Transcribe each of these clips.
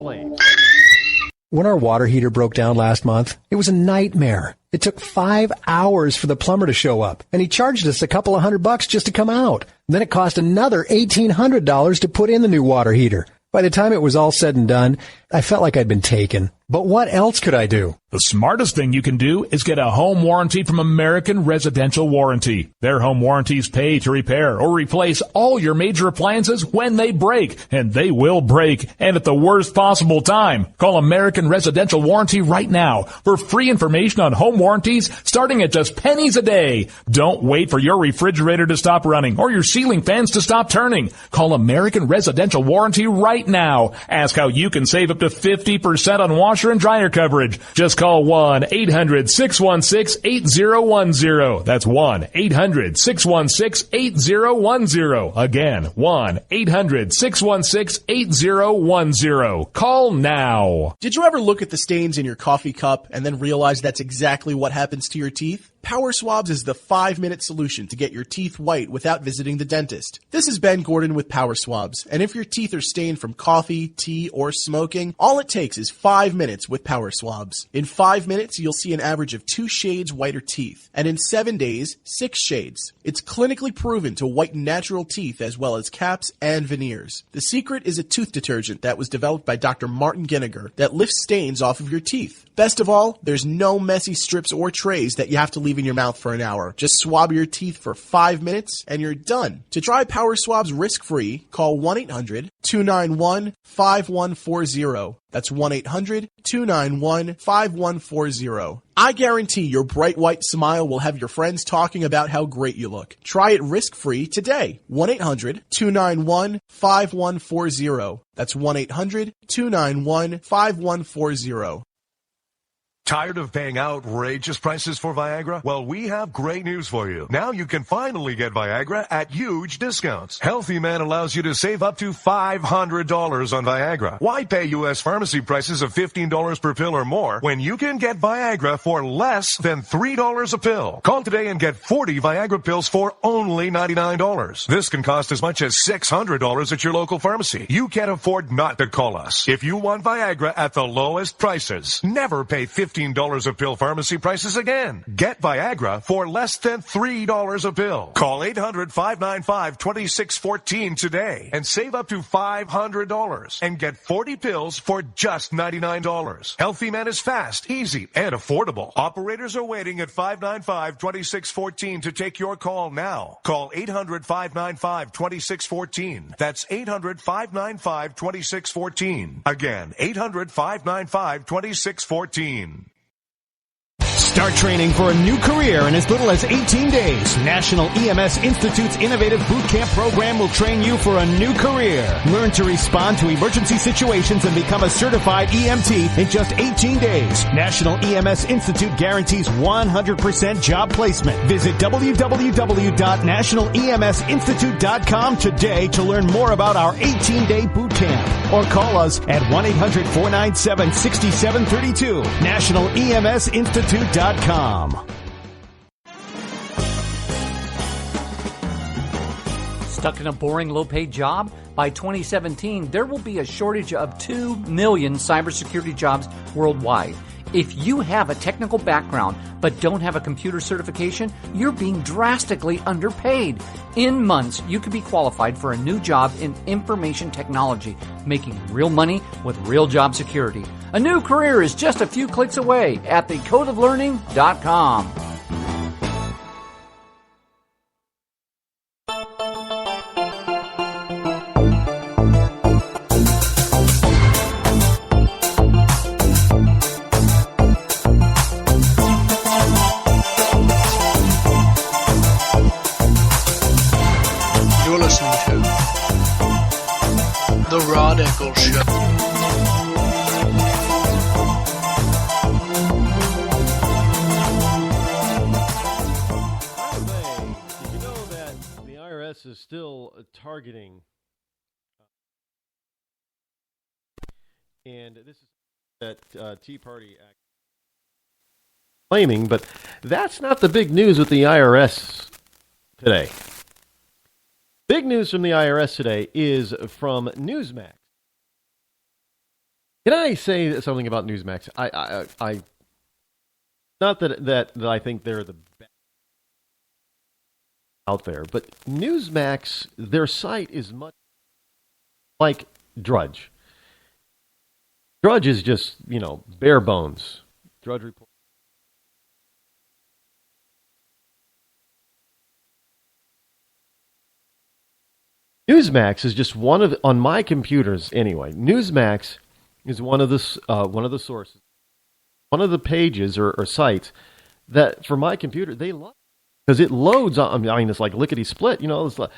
explains. When our water heater broke down last month, it was a nightmare. It took 5 hours for the plumber to show up, and he charged us a couple of $100 just to come out. Then it cost another $1,800 to put in the new water heater. By the time it was all said and done, I felt like I'd been taken. But what else could I do? The smartest thing you can do is get a home warranty from American Residential Warranty. Their home warranties pay to repair or replace all your major appliances when they break, and they will break, and at the worst possible time. Call American Residential Warranty right now for free information on home warranties starting at just pennies a day. Don't wait for your refrigerator to stop running or your ceiling fans to stop turning. Call American Residential Warranty right now. Ask how you can save up to 50% on washer and dryer coverage. Just call 1-800-616-8010. That's 1-800-616-8010. Again, 1-800-616-8010. Call now. Did you ever look at the stains in your coffee cup and then realize that's exactly what happens to your teeth? Power Swabs is the 5-minute solution to get your teeth white without visiting the dentist. This is Ben Gordon with Power Swabs, and if your teeth are stained from coffee, tea, or smoking, all it takes is 5 minutes with Power Swabs. In 5 minutes, you'll see an average of 2 shades whiter teeth, and in 7 days, 6 shades. It's clinically proven to whiten natural teeth as well as caps and veneers. The secret is a tooth detergent that was developed by Dr. Martin Ginniger that lifts stains off of your teeth. Best of all, there's no messy strips or trays that you have to leave in your mouth for an hour. Just swab your teeth for 5 minutes and you're done. To try Power Swabs risk-free, call 1-800-291-5140. That's 1-800-291-5140. I guarantee your bright white smile will have your friends talking about how great you look. Try it risk-free today. 1-800-291-5140. That's 1-800-291-5140. Tired of paying outrageous prices for Viagra? Well, we have great news for you. Now you can finally get Viagra at huge discounts. Healthy Man allows you to save up to $500 on Viagra. Why pay U.S. pharmacy prices of $15 per pill or more when you can get Viagra for less than $3 a pill? Call today and get 40 Viagra pills for only $99. This can cost as much as $600 at your local pharmacy. You can't afford not to call us. If you want Viagra at the lowest prices, never pay $15 a pill pharmacy prices again. Get Viagra for less than $3 a pill. Call 800-595-2614 today and save up to $500 and get 40 pills for just $99. Healthy Man is fast, easy, and affordable. Operators are waiting at 595-2614 to take your call now. Call 800-595-2614. That's 800-595-2614. Again, 800-595-2614. Start training for a new career in as little as 18 days. National EMS Institute's innovative boot camp program will train you for a new career. Learn to respond to emergency situations and become a certified EMT in just 18 days. National EMS Institute guarantees 100% job placement. Visit www.nationaleMSinstitute.com today to learn more about our 18-day boot camp. Or call us at 1-800-497-6732. NationalEMSInstitute.com. Stuck in a boring, low-paid job? By 2017, there will be a shortage of 2 million cybersecurity jobs worldwide. If you have a technical background but don't have a computer certification, you're being drastically underpaid. In months, you could be qualified for a new job in information technology, making real money with real job security. A new career is just a few clicks away at thecodeoflearning.com. You're listening to The Rod Eccles Show. Is still targeting, and this is that Tea Party Act claiming, but that's not the big news with the IRS today. Big news from the IRS today is from Newsmax. Can I say something about Newsmax? I not that I think they're the best out there, but Newsmax, their site is much like Drudge. Drudge is just, bare bones. Drudge Report. Newsmax is just on my computers anyway. Newsmax is one of the sources, one of the pages or sites that for my computer they love because it loads on. I mean, it's like lickety split. It's like,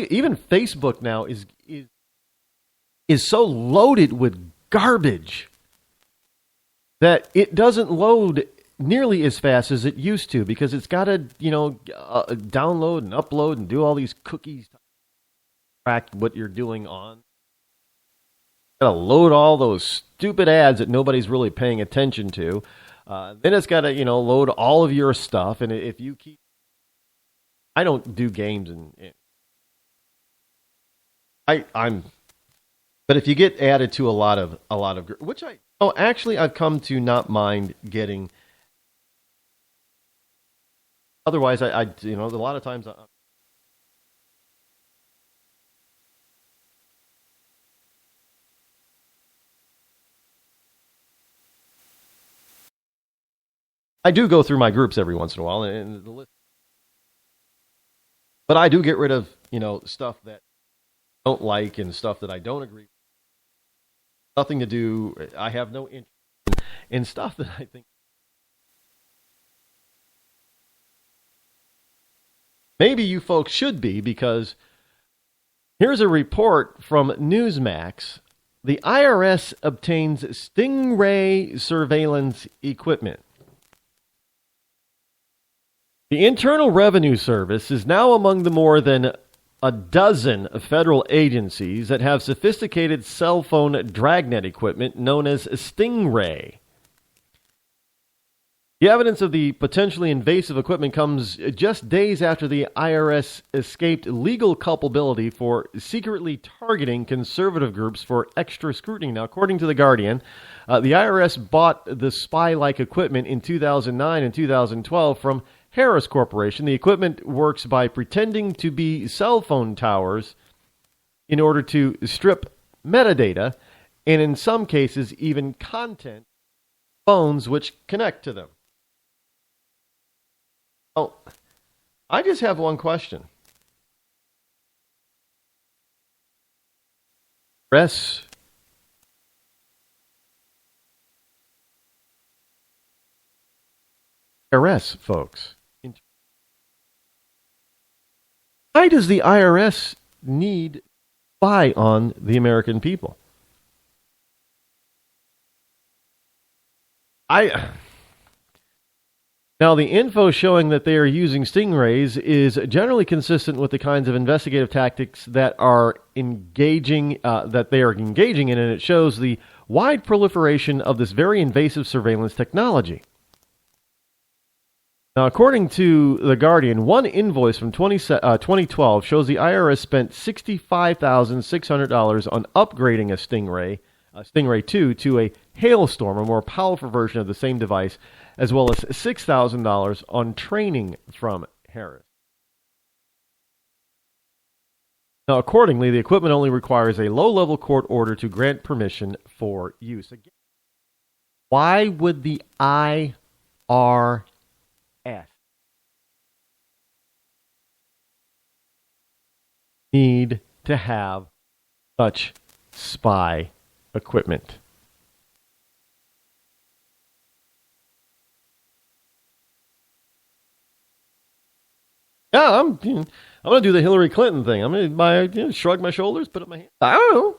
even Facebook now is so loaded with garbage that it doesn't load nearly as fast as it used to because it's got to download and upload and do all these cookies. Track what you're doing on. Got to load all those stupid ads that nobody's really paying attention to. Then it's got to load all of your stuff. And if you keep, I don't do games I'm, but if you get added to a lot of which I've come to not mind getting. Otherwise, a lot of times. I do go through my groups every once in a while, and the list. But I do get rid of, stuff that I don't like and stuff that I don't agree with. Nothing to do. I have no interest in stuff that I think maybe you folks should be, because here's a report from Newsmax. The IRS obtains Stingray surveillance equipment. The Internal Revenue Service is now among the more than a dozen federal agencies that have sophisticated cell phone dragnet equipment known as Stingray. The evidence of the potentially invasive equipment comes just days after the IRS escaped legal culpability for secretly targeting conservative groups for extra scrutiny. Now, according to The Guardian, the IRS bought the spy-like equipment in 2009 and 2012 from Harris Corporation. The equipment works by pretending to be cell phone towers in order to strip metadata and in some cases even content phones which connect to them. Oh, I just have one question. IRS, folks. Why does the IRS need to spy on the American people? Now, the info showing that they are using stingrays is generally consistent with the kinds of investigative tactics that are engaging in, and it shows the wide proliferation of this very invasive surveillance technology. Now, according to The Guardian, one invoice from 2012 shows the IRS spent $65,600 on upgrading a Stingray 2 to a Hailstorm, a more powerful version of the same device, as well as $6,000 on training from Harris. Now, accordingly, the equipment only requires a low-level court order to grant permission for use. Again, why would the IRS need to have such spy equipment? Yeah, I'm going to do the Hillary Clinton thing. I'm going to shrug my shoulders, put up my hand. I don't know.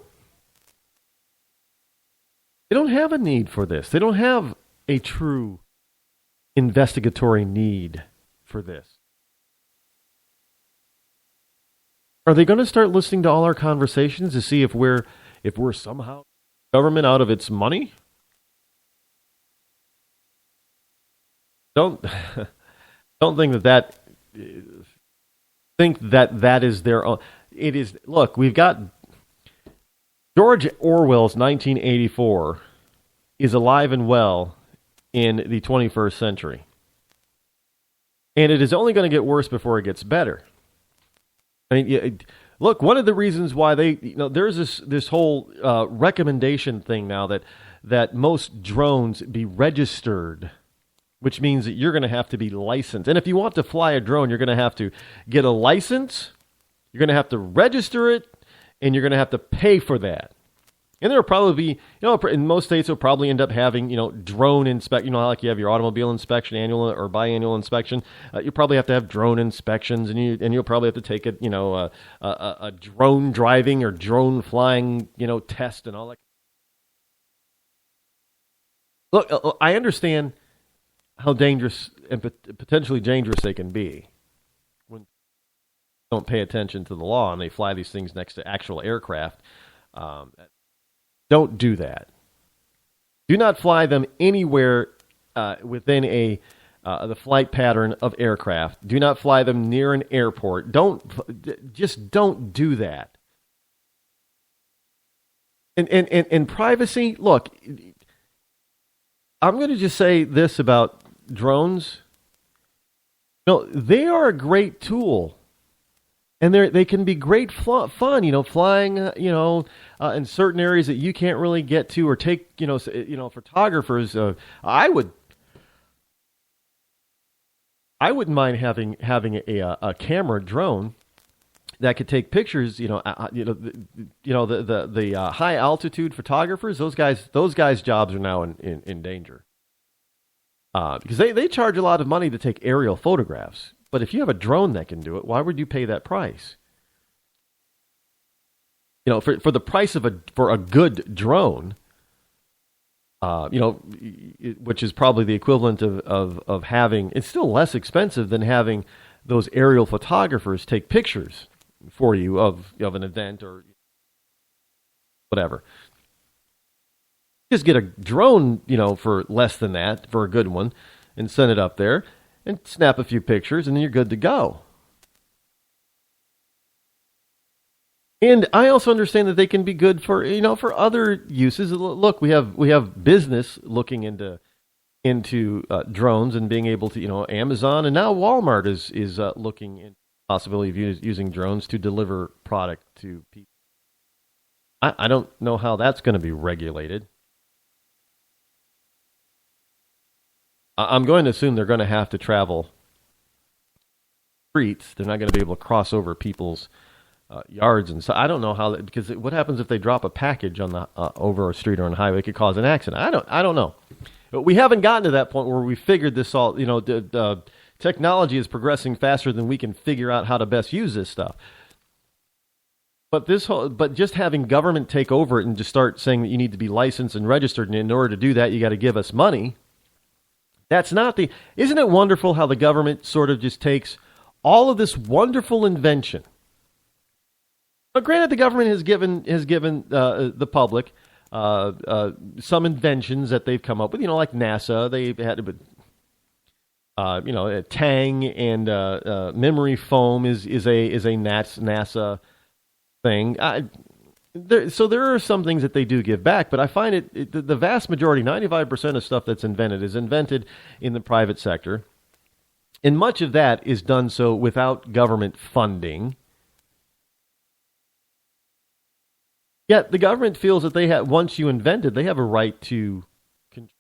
They don't have a need for this. They don't have a true investigatory need for this. Are they going to start listening to all our conversations to see if we're somehow government out of its money? Don't think that is their own. It is. Look, we've got George Orwell's 1984 is alive and well in the 21st century. And it is only going to get worse before it gets better. I mean, look, one of the reasons why there's this whole recommendation thing now that most drones be registered, which means that you're going to have to be licensed. And if you want to fly a drone, you're going to have to get a license, you're going to have to register it, and you're going to have to pay for that. And there'll probably be, in most states, they'll probably end up having, drone inspection. Like you have your automobile inspection, annual or biannual inspection. You probably have to have drone inspections, and you'll probably have to take a drone driving or drone flying, test and all that. Look, I understand how dangerous and potentially dangerous they can be when they don't pay attention to the law and they fly these things next to actual aircraft. Don't do that. Do not fly them anywhere within the flight pattern of aircraft. Do not fly them near an airport. Don't do that. And privacy, look, I'm going to just say this about drones. They are a great tool. And they can be great fun, flying, in certain areas that you can't really get to, or take, photographers. I wouldn't mind having a camera drone that could take pictures. The high altitude photographers. Those guys' jobs are now in danger because they charge a lot of money to take aerial photographs. But if you have a drone that can do it, why would you pay that price? For the price for a good drone, which is probably the equivalent of having, it's still less expensive than having those aerial photographers take pictures for you of an event or whatever. Just get a drone, for less than that, for a good one, and send it up there. And snap a few pictures, and then you're good to go. And I also understand that they can be good for other uses. Look, we have business looking into drones and being able to, Amazon and now Walmart is looking into the possibility of using drones to deliver product to people. I don't know how that's going to be regulated. I'm going to assume they're going to have to travel streets. They're not going to be able to cross over people's yards, and so I don't know how because what happens if they drop a package on the over a street or on a highway? It could cause an accident. I don't know. But we haven't gotten to that point where we figured this all. Technology is progressing faster than we can figure out how to best use this stuff. But just having government take over it and just start saying that you need to be licensed and registered, and in order to do that, you got to give us money. Isn't it wonderful how the government sort of just takes all of this wonderful invention? But granted, the government has given the public some inventions that they've come up with. Like NASA, they've had Tang and memory foam is a NASA thing. So there are some things that they do give back, but I find the vast majority, 95% of stuff that's invented is invented in the private sector. And much of that is done so without government funding. Yet the government feels that once you invent it, they have a right to control.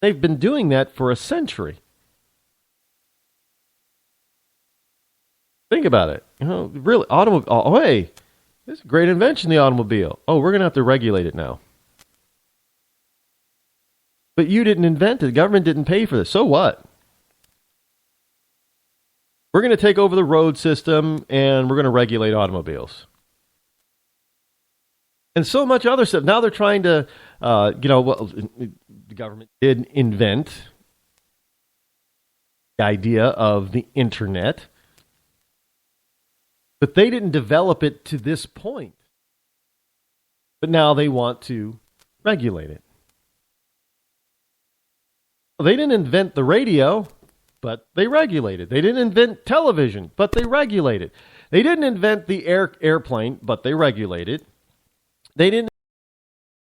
They've been doing that for a century. Think about it. Really, automobile. Oh, hey, this is a great invention, the automobile. Oh, we're going to have to regulate it now. But you didn't invent it. The government didn't pay for this. So what? We're going to take over the road system, and we're going to regulate automobiles. And so much other stuff. Now they're trying to, the government did invent the idea of the internet. But they didn't develop it to this point. But now they want to regulate it. Well, they didn't invent the radio. but they regulate it. They didn't invent television, but they regulate it. They didn't invent the airplane, but they regulate it. They didn't